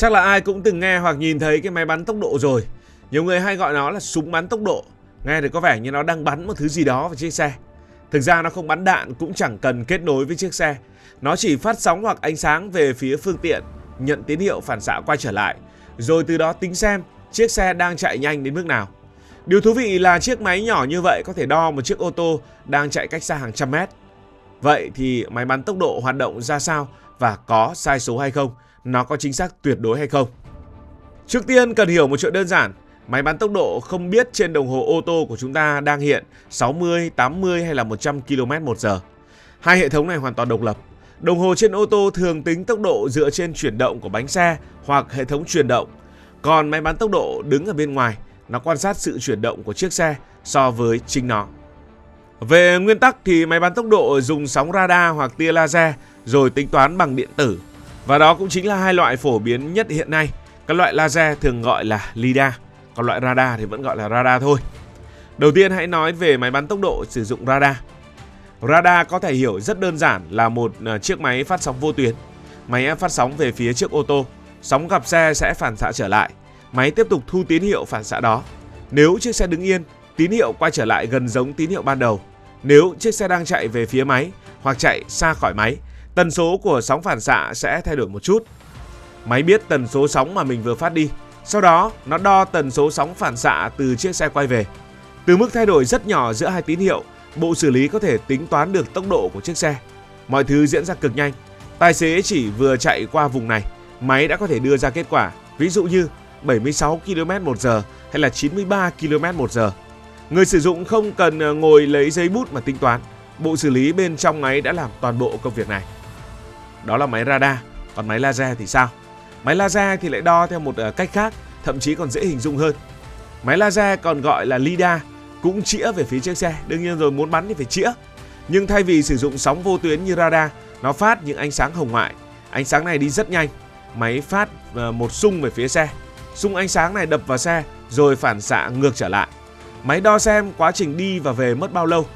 Chắc là ai cũng từng nghe hoặc nhìn thấy cái máy bắn tốc độ rồi. Nhiều người hay gọi nó là súng bắn tốc độ. Nghe thì có vẻ như nó đang bắn một thứ gì đó vào chiếc xe. Thực ra nó không bắn đạn, cũng chẳng cần kết nối với chiếc xe. Nó chỉ phát sóng hoặc ánh sáng về phía phương tiện, nhận tín hiệu phản xạ quay trở lại, rồi từ đó tính xem chiếc xe đang chạy nhanh đến mức nào. Điều thú vị là chiếc máy nhỏ như vậy có thể đo một chiếc ô tô đang chạy cách xa hàng trăm mét. Vậy thì máy bắn tốc độ hoạt động ra sao và có sai số hay không? Nó có chính xác tuyệt đối hay không? Trước tiên cần hiểu một chuyện đơn giản. Máy bắn tốc độ không biết trên đồng hồ ô tô của chúng ta đang hiện 60, 80 hay là 100 km/h. Hai hệ thống này hoàn toàn độc lập. Đồng hồ trên ô tô thường tính tốc độ dựa trên chuyển động của bánh xe hoặc hệ thống truyền động. Còn máy bắn tốc độ đứng ở bên ngoài, nó quan sát sự chuyển động của chiếc xe so với chính nó. Về nguyên tắc thì máy bắn tốc độ dùng sóng radar hoặc tia laser rồi tính toán bằng điện tử. Và đó cũng chính là hai loại phổ biến nhất hiện nay. Các loại laser thường gọi là lidar, còn loại radar thì vẫn gọi là radar thôi. Đầu tiên hãy nói về máy bắn tốc độ sử dụng radar. Radar có thể hiểu rất đơn giản là một chiếc máy phát sóng vô tuyến. Máy phát sóng về phía trước ô tô, sóng gặp xe sẽ phản xạ trở lại. Máy tiếp tục thu tín hiệu phản xạ đó. Nếu chiếc xe đứng yên, tín hiệu quay trở lại gần giống tín hiệu ban đầu. Nếu chiếc xe đang chạy về phía máy hoặc chạy xa khỏi máy, tần số của sóng phản xạ sẽ thay đổi một chút. Máy biết tần số sóng mà mình vừa phát đi. Sau đó, nó đo tần số sóng phản xạ từ chiếc xe quay về. Từ mức thay đổi rất nhỏ giữa hai tín hiệu, bộ xử lý có thể tính toán được tốc độ của chiếc xe. Mọi thứ diễn ra cực nhanh. Tài xế chỉ vừa chạy qua vùng này, máy đã có thể đưa ra kết quả. Ví dụ như 76 km/h hay là 93 km/h. Người sử dụng không cần ngồi lấy giấy bút mà tính toán. Bộ xử lý bên trong máy đã làm toàn bộ công việc này. Đó là máy radar. Còn máy laser thì sao? Máy laser thì lại đo theo một cách khác, thậm chí còn dễ hình dung hơn. Máy laser còn gọi là lidar, cũng chĩa về phía chiếc xe. Đương nhiên rồi, muốn bắn thì phải chĩa. Nhưng thay vì sử dụng sóng vô tuyến như radar, nó phát những ánh sáng hồng ngoại. Ánh sáng này đi rất nhanh. Máy phát một xung về phía xe. Xung ánh sáng này đập vào xe rồi phản xạ ngược trở lại. Máy đo xem quá trình đi và về mất bao lâu.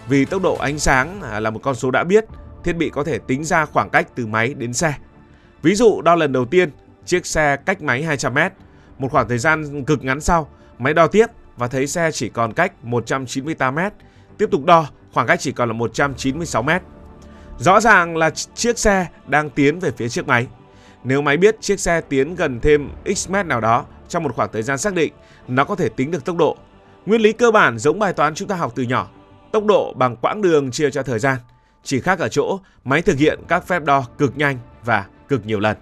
Vì tốc độ ánh sáng là một con số đã biết, thiết bị có thể tính ra khoảng cách từ máy đến xe. Ví dụ đo lần đầu tiên, chiếc xe cách máy 200 m. Một khoảng thời gian cực ngắn sau, máy đo tiếp và thấy xe chỉ còn cách 198 m. Tiếp tục đo, khoảng cách chỉ còn là 196 m. Rõ ràng là chiếc xe đang tiến về phía chiếc máy. Nếu máy biết chiếc xe tiến gần thêm x mét nào đó trong một khoảng thời gian xác định, nó có thể tính được tốc độ. Nguyên lý cơ bản giống bài toán chúng ta học từ nhỏ. Tốc độ bằng quãng đường chia cho thời gian. Chỉ khác ở chỗ, máy thực hiện các phép đo cực nhanh và cực nhiều lần.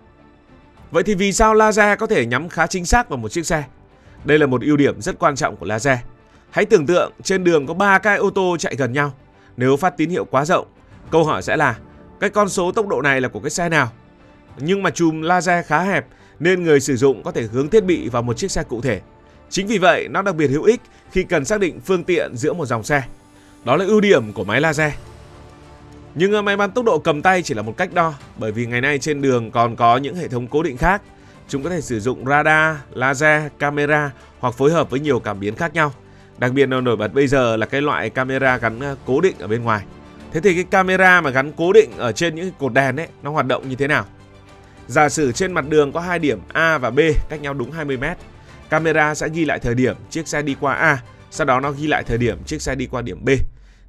Vậy thì vì sao laser có thể nhắm khá chính xác vào một chiếc xe? Đây là một ưu điểm rất quan trọng của laser. Hãy tưởng tượng trên đường có 3 cái ô tô chạy gần nhau. Nếu phát tín hiệu quá rộng, câu hỏi sẽ là cái con số tốc độ này là của cái xe nào? Nhưng mà chùm laser khá hẹp nên người sử dụng có thể hướng thiết bị vào một chiếc xe cụ thể. Chính vì vậy nó đặc biệt hữu ích khi cần xác định phương tiện giữa một dòng xe. Đó là ưu điểm của máy laser. Nhưng máy bắn tốc độ cầm tay chỉ là một cách đo, bởi vì ngày nay trên đường còn có những hệ thống cố định khác. Chúng có thể sử dụng radar, laser, camera hoặc phối hợp với nhiều cảm biến khác nhau. Đặc biệt nổi bật bây giờ là cái loại camera gắn cố định ở bên ngoài. Thế thì cái camera mà gắn cố định ở trên những cột đèn ấy, nó hoạt động như thế nào? Giả sử trên mặt đường có hai điểm A và B cách nhau đúng 20 m. Camera sẽ ghi lại thời điểm chiếc xe đi qua A, sau đó nó ghi lại thời điểm chiếc xe đi qua điểm B.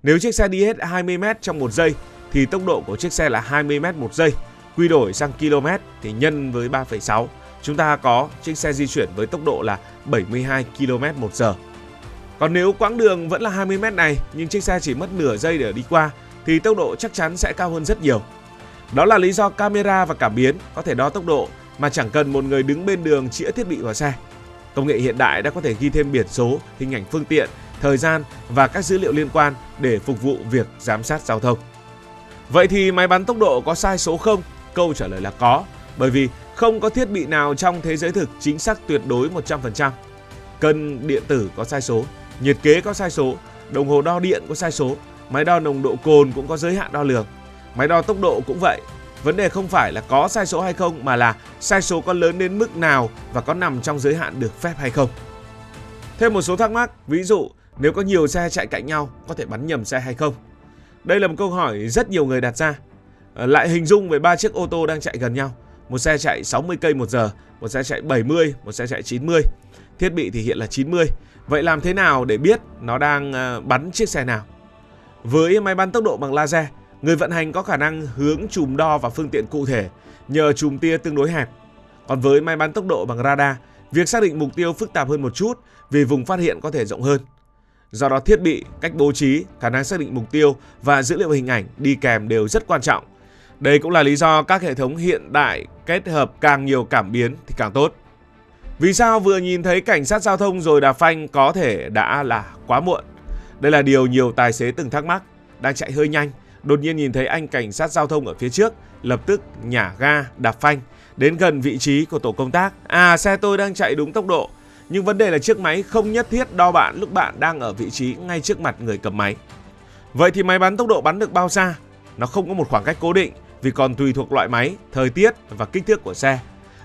Nếu chiếc xe đi hết 20 m trong 1 giây thì tốc độ của chiếc xe là 20 m một giây. Quy đổi sang km thì nhân với 3,6. Chúng ta có chiếc xe di chuyển với tốc độ là 72 km/h. Còn nếu quãng đường vẫn là 20 m này nhưng chiếc xe chỉ mất nửa giây để đi qua thì tốc độ chắc chắn sẽ cao hơn rất nhiều. Đó là lý do camera và cảm biến có thể đo tốc độ mà chẳng cần một người đứng bên đường chĩa thiết bị vào xe. Công nghệ hiện đại đã có thể ghi thêm biển số, hình ảnh phương tiện, thời gian và các dữ liệu liên quan để phục vụ việc giám sát giao thông. Vậy thì máy bắn tốc độ có sai số không? Câu trả lời là có, bởi vì không có thiết bị nào trong thế giới thực chính xác tuyệt đối 100%. Cân điện tử có sai số, nhiệt kế có sai số, đồng hồ đo điện có sai số, máy đo nồng độ cồn cũng có giới hạn đo lường. Máy đo tốc độ cũng vậy. Vấn đề không phải là có sai số hay không mà là sai số có lớn đến mức nào và có nằm trong giới hạn được phép hay không. Thêm một số thắc mắc, ví dụ nếu có nhiều xe chạy cạnh nhau có thể bắn nhầm xe hay không? Đây là một câu hỏi rất nhiều người đặt ra. Lại hình dung về 3 chiếc ô tô đang chạy gần nhau. một xe chạy 60 cây một giờ, một xe chạy 70, một xe chạy 90. Thiết bị thì hiện là 90. Vậy làm thế nào để biết nó đang bắn chiếc xe nào? Với máy bắn tốc độ bằng laser, người vận hành có khả năng hướng chùm đo vào phương tiện cụ thể nhờ chùm tia tương đối hẹp. Còn với máy bắn tốc độ bằng radar, việc xác định mục tiêu phức tạp hơn một chút vì vùng phát hiện có thể rộng hơn. Do đó thiết bị, cách bố trí, khả năng xác định mục tiêu và dữ liệu hình ảnh đi kèm đều rất quan trọng. Đây cũng là lý do các hệ thống hiện đại kết hợp càng nhiều cảm biến thì càng tốt. Vì sao vừa nhìn thấy cảnh sát giao thông rồi đạp phanh có thể đã là quá muộn? Đây là điều nhiều tài xế từng thắc mắc. Đang chạy hơi nhanh, đột nhiên nhìn thấy anh cảnh sát giao thông ở phía trước, lập tức nhả ga, đạp phanh, đến gần vị trí của tổ công tác. Xe tôi đang chạy đúng tốc độ. Nhưng vấn đề là chiếc máy không nhất thiết đo bạn lúc bạn đang ở vị trí ngay trước mặt người cầm máy. Vậy thì máy bắn tốc độ bắn được bao xa? Nó không có một khoảng cách cố định vì còn tùy thuộc loại máy, thời tiết và kích thước của xe.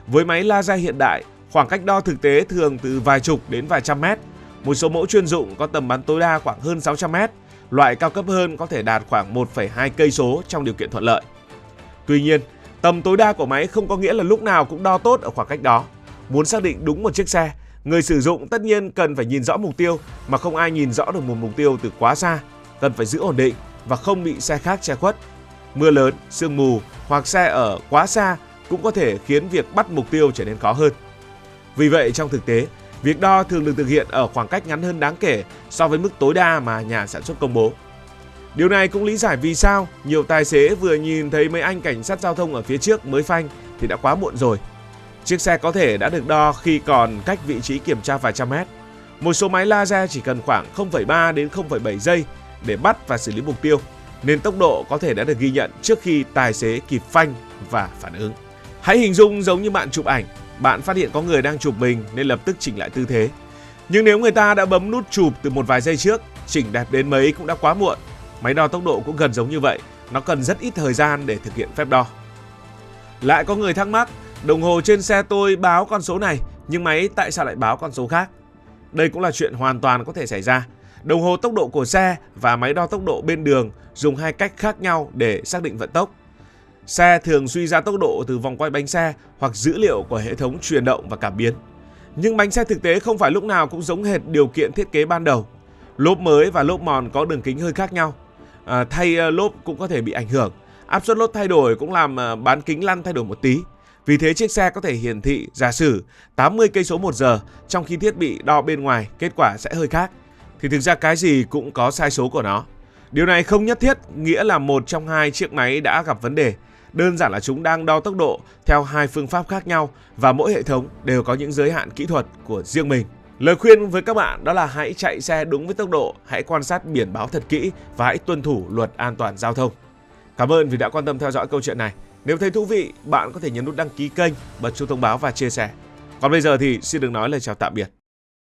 Với máy laser hiện đại, khoảng cách đo thực tế thường từ vài chục đến vài trăm mét. Một số mẫu chuyên dụng có tầm bắn tối đa khoảng hơn 600 mét. Loại cao cấp hơn có thể đạt khoảng 1,2 cây số trong điều kiện thuận lợi. Tuy nhiên, tầm tối đa của máy không có nghĩa là lúc nào cũng đo tốt ở khoảng cách đó. Muốn xác định đúng một chiếc xe, người sử dụng tất nhiên cần phải nhìn rõ mục tiêu mà không ai nhìn rõ được một mục tiêu từ quá xa. Cần phải giữ ổn định và không bị xe khác che khuất. Mưa lớn, sương mù hoặc xe ở quá xa cũng có thể khiến việc bắt mục tiêu trở nên khó hơn. Vì vậy trong thực tế, việc đo thường được thực hiện ở khoảng cách ngắn hơn đáng kể so với mức tối đa mà nhà sản xuất công bố. Điều này cũng lý giải vì sao nhiều tài xế vừa nhìn thấy mấy anh cảnh sát giao thông ở phía trước mới phanh thì đã quá muộn rồi. Chiếc xe có thể đã được đo khi còn cách vị trí kiểm tra vài trăm mét. Một số máy laser chỉ cần khoảng 0,3 đến 0,7 giây để bắt và xử lý mục tiêu, nên tốc độ có thể đã được ghi nhận trước khi tài xế kịp phanh và phản ứng. Hãy hình dung giống như bạn chụp ảnh, bạn phát hiện có người đang chụp mình nên lập tức chỉnh lại tư thế. Nhưng nếu người ta đã bấm nút chụp từ một vài giây trước, chỉnh đẹp đến mấy cũng đã quá muộn. Máy đo tốc độ cũng gần giống như vậy, nó cần rất ít thời gian để thực hiện phép đo. Lại có người thắc mắc, đồng hồ trên xe tôi báo con số này, nhưng máy tại sao lại báo con số khác? Đây cũng là chuyện hoàn toàn có thể xảy ra. Đồng hồ tốc độ của xe và máy đo tốc độ bên đường dùng hai cách khác nhau để xác định vận tốc. Xe thường suy ra tốc độ từ vòng quay bánh xe hoặc dữ liệu của hệ thống truyền động và cảm biến. Nhưng bánh xe thực tế không phải lúc nào cũng giống hệt điều kiện thiết kế ban đầu. Lốp mới và lốp mòn có đường kính hơi khác nhau. Thay lốp cũng có thể bị ảnh hưởng. Áp suất lốp thay đổi cũng làm bán kính lăn thay đổi một tí. Vì thế chiếc xe có thể hiển thị giả sử 80 cây số một giờ, trong khi thiết bị đo bên ngoài kết quả sẽ hơi khác. Thì thực ra cái gì cũng có sai số của nó. Điều này không nhất thiết nghĩa là một trong hai chiếc máy đã gặp vấn đề. Đơn giản là chúng đang đo tốc độ theo hai phương pháp khác nhau và mỗi hệ thống đều có những giới hạn kỹ thuật của riêng mình. Lời khuyên với các bạn đó là hãy chạy xe đúng với tốc độ, hãy quan sát biển báo thật kỹ và hãy tuân thủ luật an toàn giao thông. Cảm ơn vì đã quan tâm theo dõi câu chuyện này. Nếu thấy thú vị, bạn có thể nhấn nút đăng ký kênh, bật chuông thông báo và chia sẻ. Còn bây giờ thì xin được nói lời chào tạm biệt.